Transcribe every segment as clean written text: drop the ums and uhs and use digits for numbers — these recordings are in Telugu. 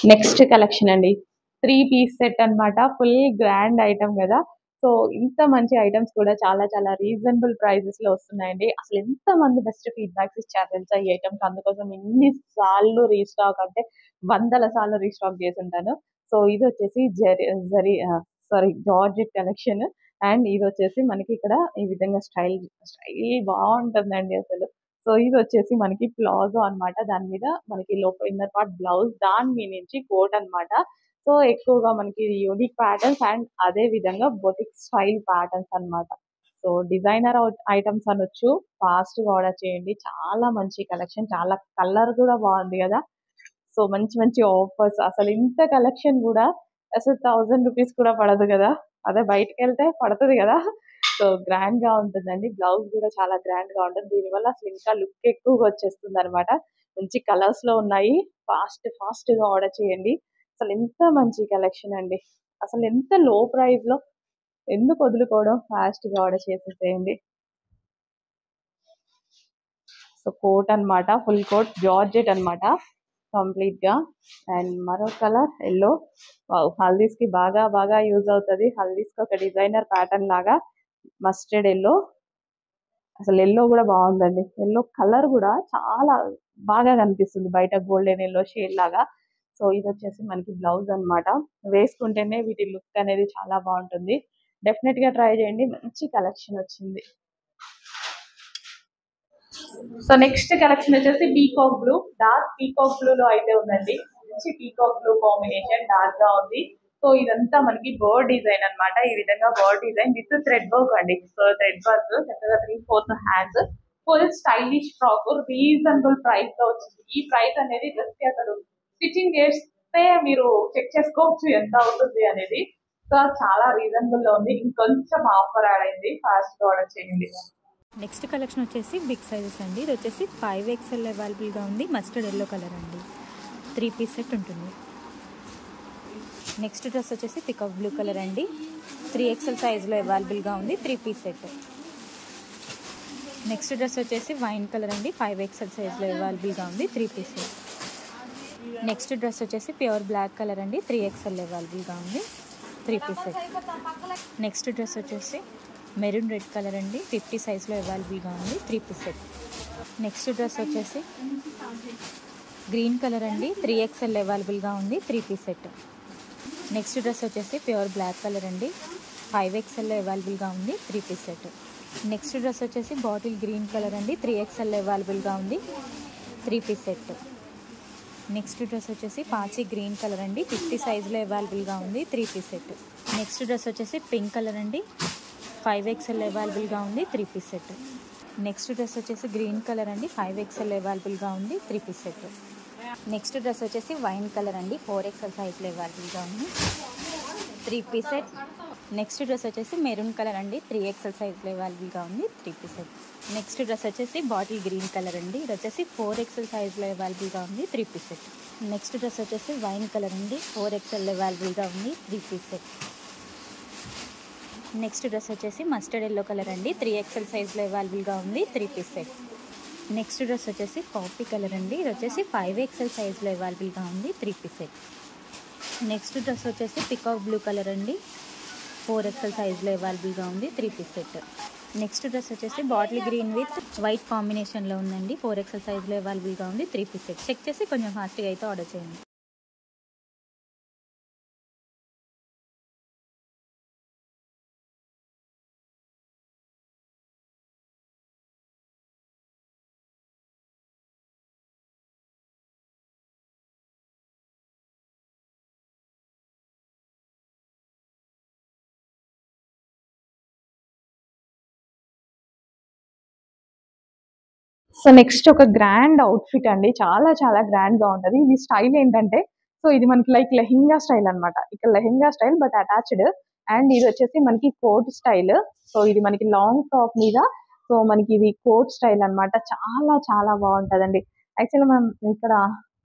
నెక్స్ట్ కలెక్షన్ అండి. 3 పీస్ సెట్ అన్నమాట. ఫుల్ గ్రాండ్ ఐటెమ్ గదా! సో, ఇంత మంచి ఐటెమ్స్ కూడా చాలా చాలా రీజనబుల్ ప్రైజెస్‌లో వస్తున్నాయండి. అసలు ఎంతమంది బెస్ట్ ఫీడ్‌బ్యాక్స్ ఇచ్చారు తెలుసా ఈ ఐటెమ్‌కి. అందుకోసం ఎన్ని సార్లు రీస్టాక్ అంటే వందల సార్లు రీస్టాక్ చేసుంటాను. సో, ఇదొచ్చేసి జార్జెట్ కలెక్షన్. అండ్ ఇదొచ్చేసి మనకి ఇక్కడ ఈ విధంగా స్టైల్ బావుంటుందండి అసలు. సో, ఇదొచ్చేసి మనకి ప్లాజో అన్నమాట. దాని మీద మనకి ఇన్నర్ పార్ట్ బ్లౌజ్, దాని మీద నుంచి కోట్ అన్నమాట. సో, ఎక్కువగా మనకి యూనిక్ ప్యాటర్న్స్ అండ్ అదే విధంగా బొటిక్ స్టైల్ ప్యాటర్న్స్ అన్నమాట. సో, డిజైనర్ ఐటెమ్స్ అనొచ్చు. ఫాస్ట్‌గా ఆర్డర్ చేయండి. చాలా మంచి కలెక్షన్. చాలా కలర్ కూడా బాగుంది గదా! సో, మంచి మంచి ఆఫర్స్. అసలు ఇంత కలెక్షన్ గూడా అసలు ₹1000 కూడా పడదు గదా! అదే బయటికెళ్తే పడతది గదా! సో, గ్రాండ్‌గా ఉంటుందండి. బ్లౌజ్ గూడా చాలా గ్రాండ్‌గా ఉంటుంది. దీనివల్ల అసలు ఇంకా లుక్ ఎక్కువగా వచ్చేస్తుందనమాట. మంచి కలర్స్‌లో ఉన్నాయి. ఫాస్ట్‌గా ఆర్డర్ చేయండి. అసలు ఎంత మంచి కలెక్షన్ అండి. అసలు ఎంత లో ప్రైస్‌లో ఎందుకు వదులుకోవడం, ఫాస్ట్‌గా ఆర్డర్ చేసేసేయండి. సో, కోట్ అన్నమాట. ఫుల్ కోట్ జార్జెట్ అన్నమాట కంప్లీట్‌గా. అండ్ మరో కలర్ యెల్లో. వావ్! హల్దీస్‌కి బాగా బాగా యూజ్ అవుతది. హల్దీస్‌కి ఒక డిజైనర్ ప్యాటర్న్ లాగా మస్టర్డ్ యెల్లో. అసలు యెల్లో గూడా బావుందండి. యెల్లో కలర్ గూడా చాలా బాగా కనిపిస్తుంది. బయట గోల్డెన్ యెల్లో షేడ్ లాగా. సో, ఇదొచ్చేసి మనకి బ్లౌజ్ అన్నమాట. వేసుకుంటేనే వీటి లుక్ అనేది చాలా బావుంటుంది. డెఫినెట్‌గా ట్రై చేయండి. మంచి కలెక్షన్ వచ్చింది. సో, నెక్స్ట్ కలెక్షన్ వచ్చేసి పీకాక్ బ్లూ. డార్క్ పీకాక్ బ్లూలో అయితే ఉందండి. మంచి పీకాక్ బ్లూ కాంబినేషన్ డార్క్ గా ఉంది. సో, ఇదంతా మనకి బర్డ్ డిజైన్ అన్నమాట. ఈ విధంగా bird design with thread work అండి. సో, థ్రెడ్ వర్క్ చక్కగా 3/4 hands. Full stylish frock reasonable price లో వచ్చింది. ఈ ప్రైస్ అనేది జస్ట్ అసలు స్టిచ్చింగ్ చేస్తే మీరు చెక్ చేసుకోవచ్చు ఎంత అవుతుంది అనేది. సో, చాలా రీజనబుల్ లో ఉంది. ఇంకొంచెం ఆఫర్ యాడ్ అయింది. ఫాస్ట్ ఆర్డర్ చేయండి. నెక్స్ట్ కలెక్షన్ వచ్చేసి బిగ్ సైజెస్ అండి. ఇది వచ్చేసి 5XL అవైలబుల్గా ఉంది. మస్టర్డ్ ఎల్లో కలర్ అండి. 3 పీస్ సెట్ ఉంటుంది. నెక్స్ట్ డ్రెస్ వచ్చేసి పికాక్ బ్లూ కలర్ అండి. 3XL సైజ్లో అవైలబుల్గా ఉంది. 3 పీస్ సెట్. నెక్స్ట్ డ్రెస్ వచ్చేసి వైన్ కలర్ అండి. 5XL సైజ్లో అవైలబుల్గా ఉంది. 3 పీస్ సెట్. నెక్స్ట్ డ్రెస్ వచ్చేసి ప్యూర్ బ్లాక్ కలర్ అండి. 3XL అవైలబుల్గా ఉంది. 3 పీస్ సెట్. నెక్స్ట్ డ్రెస్ వచ్చేసి మెరూన్ రెడ్ కలర్ అండి. 50 సైజ్లో అవైలబుల్గా ఉంది. 3 పీస్ సెట్. నెక్స్ట్ డ్రెస్ వచ్చేసి గ్రీన్ కలర్ అండి. 3XL అవైలబుల్గా ఉంది. 3 పీస్ సెట్. నెక్స్ట్ డ్రెస్ వచ్చేసి ప్యూర్ బ్లాక్ కలర్ అండి. 5XL అవైలబుల్గా ఉంది. 3 పీస్ సెట్. నెక్స్ట్ డ్రెస్ వచ్చేసి బాటిల్ గ్రీన్ కలర్ అండి. 3XL అవైలబుల్గా ఉంది. 3 పీస్ సెట్. నెక్స్ట్ డ్రెస్ వచ్చేసి పాచి గ్రీన్ కలర్ అండి. 50 సైజ్లో అవైలబుల్గా ఉంది. 3 పీస్ సెట్. నెక్స్ట్ డ్రెస్ వచ్చేసి పింక్ కలర్ అండి. 5XL అవైలబుల్గా ఉంది. 3 పీస్ సెట్. నెక్స్ట్ డ్రెస్ వచ్చేసి గ్రీన్ కలర్ అండి. 5XL అవైలబుల్గా ఉంది. 3 పీస్ సెట్. నెక్స్ట్ డ్రెస్ వచ్చేసి వైన్ కలర్ అండి. 4XL సైజ్లో అవైలబుల్గా ఉంది. 3 పీస్ సెట్. నెక్స్ట్ డ్రెస్ వచ్చేసి మెరూన్ కలర్ అండి. 3XL సైజ్లో అవైలబుల్గా ఉంది. 3 పీస్ సెట్. నెక్స్ట్ డ్రెస్ వచ్చేసి బాటిల్ గ్రీన్ కలర్ అండి. ఇది వచ్చేసి 4XL సైజ్లో అవైలబుల్గా ఉంది. 3 పీస్ సెట్. నెక్స్ట్ డ్రెస్ వచ్చేసి వైన్ కలర్ అండి. 4XL అవైలబుల్గా ఉంది. 3 పీస్ సెట్. నెక్స్ట్ డ్రెస్ వచ్చేసి మస్టర్డ్ ఎల్లో కలర్ అండి. 3XL సైజ్లో అవైలబుల్గా ఉంది. 3 పీస్ సెట్. నెక్స్ట్ డ్రెస్ వచ్చేసి కాఫీ కలర్ అండి. ఇది వచ్చేసి 5XL సైజ్లో అవైలబుల్గా ఉంది. 3 పీస్ సెట్. నెక్స్ట్ డ్రెస్ వచ్చేసి పికాక్ బ్లూ కలర్ అండి. 4XL సైజ్లో అవైలబుల్గా ఉంది. 3 పీస్ సెట్. నెక్స్ట్ డ్రెస్ వచ్చేసి బాటిల్ గ్రీన్ విత్ వైట్ కాంబినేషన్లో ఉందండి. 4XL సైజ్లో అవైలబుల్గా ఉంది. 3 పీస్ సెట్. చెక్ చేసి కొంచెం ఫాస్ట్గా అయితే ఆర్డర్ చేయండి. సో, నెక్స్ట్ ఒక గ్రాండ్ అవుట్‌ఫిట్ అండి. చాలా చాలా గ్రాండ్‌గా ఉంటది. ఇది స్టైల్ ఏంటంటే, సో, ఇది మనకి లైక్ లెహెంగా స్టైల్ అన్నమాట. ఇక్కడ lehenga style but attached. And ఇదొచ్చేసి మనకి కోట్ స్టైల్. సో, ఇది మనకి లాంగ్ ఫ్రాక్ మీద సో, మనకి ఇది కోట్ స్టైల్ అన్నమాట. చాలా చాలా బావుంటదండి. యాక్చువల్‌గా మనం ఇక్కడ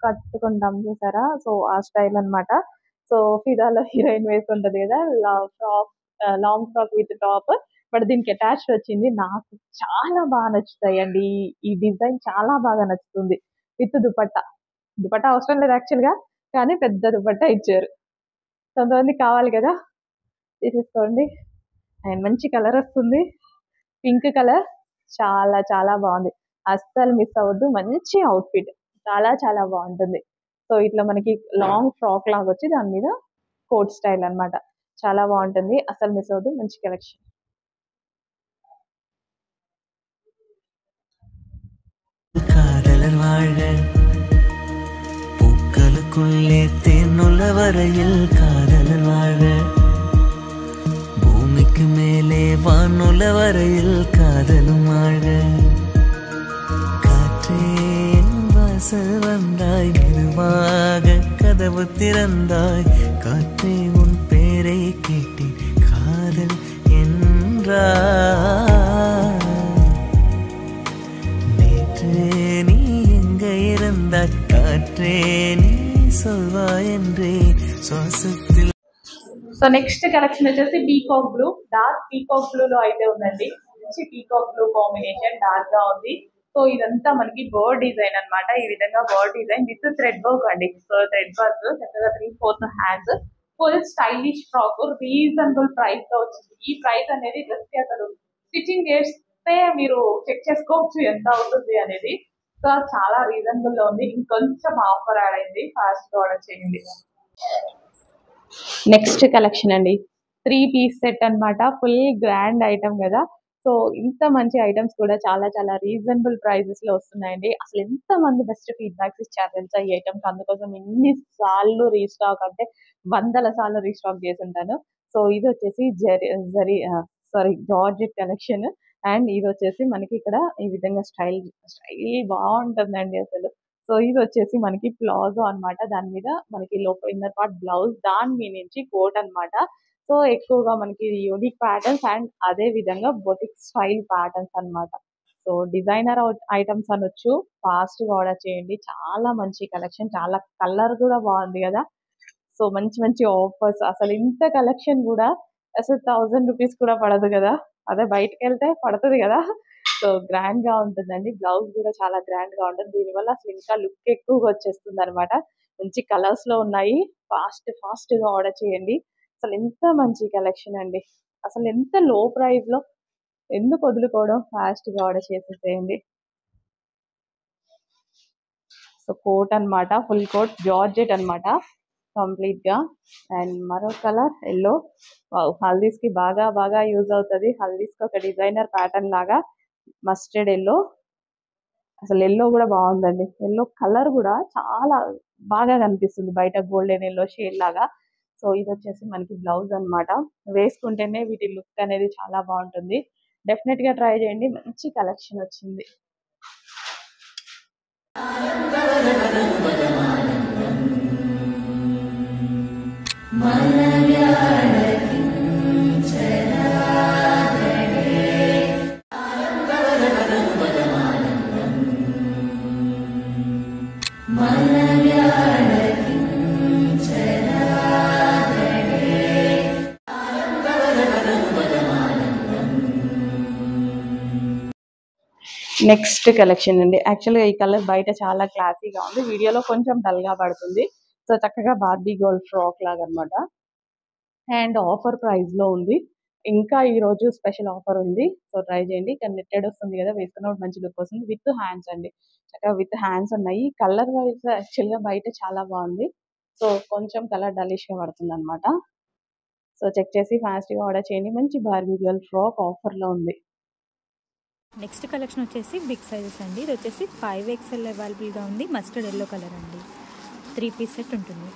కట్టుకుంటాం చూసారా? సో, ఆ స్టైల్ అన్నమాట. సో, 'ఫిదా'లో హీరోయిన్ వేసుకుంటది కదా! Long frock with top. But దీనికి అటాచ్డ్ వచ్చింది. నాకు చాలా బాగా నచ్చుతాయండి. ఈ డిజైన్ చాలా బాగా నచ్చుతుంది. విత్ దుపట్టా. దుపట్టా అవసరం లేదు యాక్చువల్‌గా. కానీ పెద్ద దుపట్టా ఇచ్చారు. కొంతమందికి కావాలి కదా, తీసేసుకోండి. అండ్ మంచి కలర్ వస్తుంది, పింక్ కలర్, చాలా చాలా బాగుంది. అస్సలు మిస్ అవ్వద్దు, మంచి అవుట్ఫిట్, చాలా చాలా బాగుంటుంది. సో ఇట్లా మనకి లాంగ్ ఫ్రాక్ లాగా వచ్చి దాని మీద కోట్ స్టైల్ అన్నమాట. చాలా బాగుంటుంది, అస్సలు మిస్ అవ్వద్దు, మంచి కలెక్షన్. காதலர் வாழ பூக்களுக்குள்ளே தேனுள்ள வரையில் காதலர் வாழ பூமிக்கு மேலே வானுள்ள வரையில் காதலும் வாழ காற்றே என் வாசல் வந்தாய் மெதுவாக கதவு திறந்தாய் காற்றே உன் பேரை கேட்டேன் காதல் என்றாய் நீ எங்க இருந்தாய் காற்றே நீ சொல்வாய் என்றே சுவாசத்தில். సో నెక్స్ట్ కలెక్షన్ వచ్చేసి peacock blue, dark peacock blue లో అయితే ఉందండి. మంచి పీకాక్ బ్లూ కాంబినేషన్, డార్క్ గా ఉంది. సో ఇదంతా మనకి బర్డ్ డిజైన్ అన్నమాట. ఈ విధంగా bird design with thread work అండి. సో థ్రెడ్ వర్క్ చక్కగా 3/4 hands, full stylish frock, reasonable price లో వచ్చింది. ఈ ప్రైస్ అనేది జస్ట్ అసలు స్టిచ్చింగ్ చేస్తే మీరు చెక్ చేసుకోవచ్చు ఎంత అవుతుంది అనేది. సో చాలా రీజనబుల్ లో ఉంది. ఇంకొంచెం ఆఫర్ యాడ్ అయింది, ఫాస్ట్ గా ఆర్డర్ చేయండి. నెక్స్ట్ కలెక్షన్ అండి, 3 పీస్ సెట్ అన్నమాట. ఫుల్ గ్రాండ్ ఐటమ్ కదా. సో ఇంత మంచి ఐటమ్స్ కూడా చాలా చాలా రీజనబుల్ ప్రైజెస్ లో వస్తున్నాయండి. అసలు ఎంత మంది బెస్ట్ ఫీడ్బ్యాక్స్ ఇచ్చారు తెలుసా ఈ ఐటమ్స్. అందుకోసం ఎన్ని సార్లు రీస్టాక్ అంటే 100ల సార్లు రీస్టాక్ చేసి ఉంటాను. సో ఇది వచ్చేసి జార్జెట్ కలెక్షన్. అండ్ ఇది వచ్చేసి మనకి ఇక్కడ ఈ విధంగా స్టైల్ బాగుంటుందండి అసలు. సో ఇది వచ్చేసి మనకి ప్లాజో అన్నమాట. దాని మీద మనకి లోపల ఇన్నర్ పార్ట్ బ్లౌజ్, దాని మీద నుంచి కోట్ అన్నమాట. సో ఎక్కువగా మనకి యూనిక్ ప్యాటర్న్స్ అండ్ అదే విధంగా బొటిక్ స్టైల్ ప్యాటర్న్స్ అన్నమాట. సో డిజైనర్ ఐటమ్స్ అనొచ్చు, ఫాస్ట్ గా ఆర్డర్ చేయండి. చాలా మంచి కలెక్షన్, చాలా కలర్ కూడా బాగుంది కదా. సో మంచి మంచి ఆఫర్స్, అసలు ఇంత కలెక్షన్ కూడా అసలు 1000 రూపీస్ కూడా పడదు కదా. అదే బయటకు వెళ్తే పడుతుంది కదా. సో గ్రాండ్ గా ఉంటుందండి. బ్లౌజ్ కూడా చాలా గ్రాండ్ గా ఉంటుంది. దీనివల్ల అసలు ఇంకా లుక్ ఎక్కువగా వచ్చేస్తుంది అనమాట. మంచి కలర్స్ లో ఉన్నాయి. ఫాస్ట్ గా ఆర్డర్ చేయండి. అసలు ఎంత మంచి కలెక్షన్ అండి. అసలు ఎంత లో ప్రైస్ లో ఎందుకు వదులుకోవడం, ఫాస్ట్ గా ఆర్డర్ చేసేసేయండి. సో కోట్ అన్నమాట, ఫుల్ కోట్ జార్జెట్ అన్నమాట కంప్లీట్ గా. అండ్ మరో కలర్ ఎల్లో, హల్దీస్ కి బాగా బాగా యూజ్ అవుతుంది. హల్దీస్ కి ఒక డిజైనర్ ప్యాటర్న్ లాగా మస్టర్డ్ ఎల్లో. అసలు ఎల్లో కూడా బాగుందండి. ఎల్లో కలర్ కూడా చాలా బాగా కనిపిస్తుంది బయట, గోల్డెన్ ఎల్లో షేడ్ లాగా. సో ఇది వచ్చేసి మనకి బ్లౌజ్ అన్నమాట. వేసుకుంటేనే వీటి లుక్ అనేది చాలా బాగుంటుంది. డెఫినెట్ గా ట్రై చేయండి, మంచి కలెక్షన్ వచ్చింది. నెక్స్ట్ కలెక్షన్ అండి. యాక్చువల్గా ఈ కలర్ బయట చాలా క్లాసీగా ఉంది, వీడియోలో కొంచెం డల్ గా పడుతుంది. సో చక్కగా బార్బీ గర్ల్ ఫ్రాక్ లాగా అన్నమాట. అండ్ ఆఫర్ ప్రైస్ లో ఉంది. ఇంకా ఈ రోజు స్పెషల్ ఆఫర్ ఉంది. సో ట్రై చేయండి. ఇక్కడ నెట్టెడ్ వస్తుంది కదా, వేసుకున్నప్పుడు మంచి లుక్ వస్తుంది. విత్ హ్యాండ్స్ అండి, చక్కగా విత్ హ్యాండ్స్ ఉన్నాయి. కలర్ వైజ్ యాక్చువల్గా బయట చాలా బాగుంది. సో కొంచెం కలర్ డలిష్ గా పడుతుంది అనమాట. సో చెక్ చేసి ఫాస్ట్ గా ఆర్డర్ చేయండి. మంచి బార్బీ గర్ల్ ఫ్రాక్ ఆఫర్ లో ఉంది. నెక్స్ట్ కలెక్షన్ వచ్చేసి బిగ్ సైజెస్ అండి. ఇది వచ్చేసి 5XL అవైలబుల్గా ఉంది. మస్టర్డ్ ఎల్లో కలర్ అండి. 3 పీస్ సెట్ ఉంటుంది.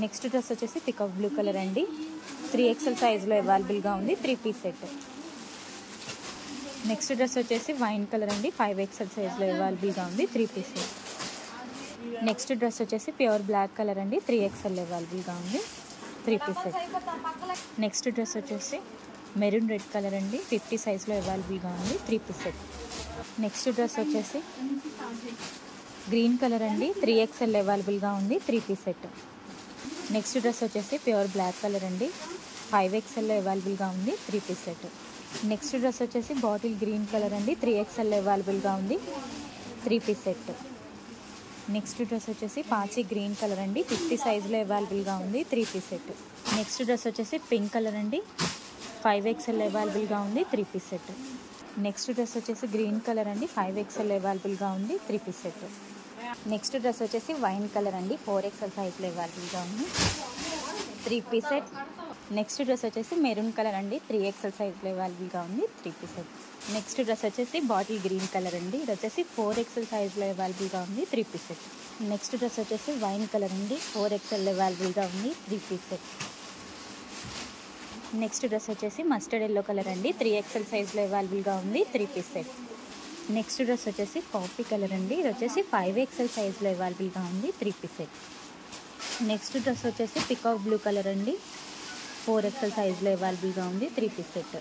నెక్స్ట్ డ్రెస్ వచ్చేసి పికాక్ బ్లూ కలర్ అండి. 3XL సైజులో అవైలబుల్గా ఉంది. 3 పీస్ సెట్. నెక్స్ట్ డ్రెస్ వచ్చేసి వైన్ కలర్ అండి. 5XL సైజులో అవైలబుల్గా ఉంది. 3 పీస్ సెట్. నెక్స్ట్ డ్రెస్ వచ్చేసి ప్యూర్ బ్లాక్ కలర్ అండి. 3XL అవైలబుల్గా ఉంది. 3 పీస్ సెట్. నెక్స్ట్ డ్రెస్ వచ్చేసి మెరూన్ రెడ్ కలర్ అండి. 50 సైజ్లో అవైలబుల్గా ఉంది. 3 పీస్ సెట్. నెక్స్ట్ డ్రెస్ వచ్చేసి గ్రీన్ కలర్ అండి. 3XL అవైలబుల్గా ఉంది. 3 పీస్ సెట్. నెక్స్ట్ డ్రెస్ వచ్చేసి ప్యూర్ బ్లాక్ కలర్ అండి. 5XL అవైలబుల్గా ఉంది. 3 పీస్ సెట్. నెక్స్ట్ డ్రెస్ వచ్చేసి బాటిల్ గ్రీన్ కలర్ అండి. 3XL అవైలబుల్గా ఉంది. 3 పీస్ సెట్. నెక్స్ట్ డ్రెస్ వచ్చేసి పాచి గ్రీన్ కలర్ అండి, 50 సైజులో అవైలబుల్గా ఉంది, 3 పీస్ సెట్. నెక్స్ట్ డ్రెస్ వచ్చేసి పింక్ కలర్ అండి, 5XL అవైలబుల్గా ఉంది, 3 పీస్ సెట్. నెక్స్ట్ డ్రెస్ వచ్చేసి గ్రీన్ కలర్ అండి, 5XL అవైలబుల్గా ఉంది, 3 పీస్ సెట్. నెక్స్ట్ డ్రెస్ వచ్చేసి వైన్ కలర్ అండి, 4XL సైజులో అవైలబుల్గా ఉంది, 3 పీస్ సెట్. నెక్స్ట్ డ్రెస్ వచ్చేసి మెరూన్ కలర్ అండి, 3XL సైజులో అవైలబుల్గా ఉంది, 3 పీస్ సెట్. నెక్స్ట్ డ్రెస్ వచ్చేసి బాటిల్ గ్రీన్ కలర్ అండి, ఇది వచ్చేసి 4XL సైజులో అవైలబుల్గా ఉంది, 3 పీస్ సెట్. నెక్స్ట్ డ్రెస్ వచ్చేసి వైన్ కలర్ అండి, 4XL అవైలబుల్గా ఉంది, 3 పీస్ సెట్. నెక్స్ట్ డ్రెస్ వచ్చేసి మస్టర్డ్ ఎల్లో కలర్ అండి, 3XL సైజులో అవైలబుల్గా ఉంది, 3 పీస్ సెట్. నెక్స్ట్ డ్రెస్ వచ్చేసి కాఫీ కలర్ అండి, ఇది వచ్చేసి 5XL సైజులో అవైలబుల్గా ఉంది, 3 పీస్ సెట్. నెక్స్ట్ డ్రెస్ వచ్చేసి పికాక్ బ్లూ కలర్ అండి, 4XL సైజులో అవైలబుల్గా ఉంది, 3 పీస్ సెట్.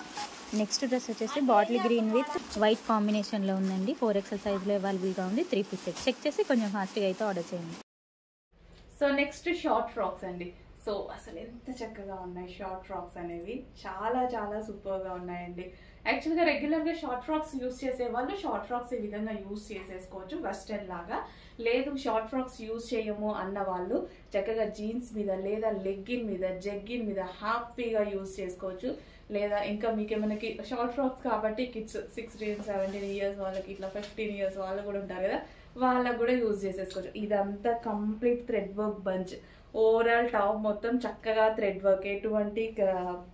నెక్స్ట్ డ్రెస్ వచ్చేసి బాటిల్ గ్రీన్ విత్ వైట్ కాంబినేషన్లో ఉందండి, 4XL సైజులో అవైలబుల్గా ఉంది, 3 పీస్ సెట్. చెక్ చేసి కొంచెం ఫాస్ట్గా అయితే ఆర్డర్ చేయండి. సో నెక్స్ట్ షార్ట్ ఫ్రాక్స్ అండి. సో అసలు ఎంత చక్కగా ఉన్నాయి షార్ట్ ఫ్రాక్స్ అనేవి, చాలా చాలా సూపర్గా ఉన్నాయండి. యాక్చువల్గా రెగ్యులర్గా షార్ట్ ఫ్రాక్స్ యూస్ చేసే వాళ్ళు షార్ట్ ఫ్రాక్స్ ఈ విధంగా యూస్ చేసేసుకోవచ్చు వెస్టర్న్ లాగా. లేదు షార్ట్ ఫ్రాక్స్ యూస్ చేయము అన్న వాళ్ళు చక్కగా జీన్స్ మీద లేదా లెగ్గిన్ మీద జెగ్గిన్ మీద హ్యాపీగా యూస్ చేసుకోవచ్చు. లేదా ఇంకా మీకు మనకి షార్ట్ ఫ్రాక్స్ కాబట్టి కిడ్స్ 16, 17 ఇయర్స్ వాళ్ళకి, ఇట్లా 15 ఇయర్స్ వాళ్ళు కూడా ఉంటారు కదా, వాళ్ళకు కూడా యూజ్ చేసేసుకోవచ్చు. ఇదంతా complete thread work bunch, overall top మొత్తం చక్కగా థ్రెడ్ వర్క్, ఎటువంటి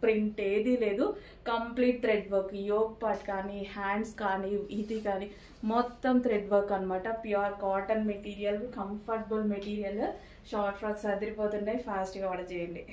ప్రింట్ ఏది లేదు, complete thread work. Yoke part కానీ హ్యాండ్స్ కానీ ఇది కానీ మొత్తం థ్రెడ్ వర్క్ అనమాట. Pure cotton material, comfortable material. Short frocks అదిరిపోతున్నాయి, ఫాస్ట్గా ఆర్డర్ చేయండి.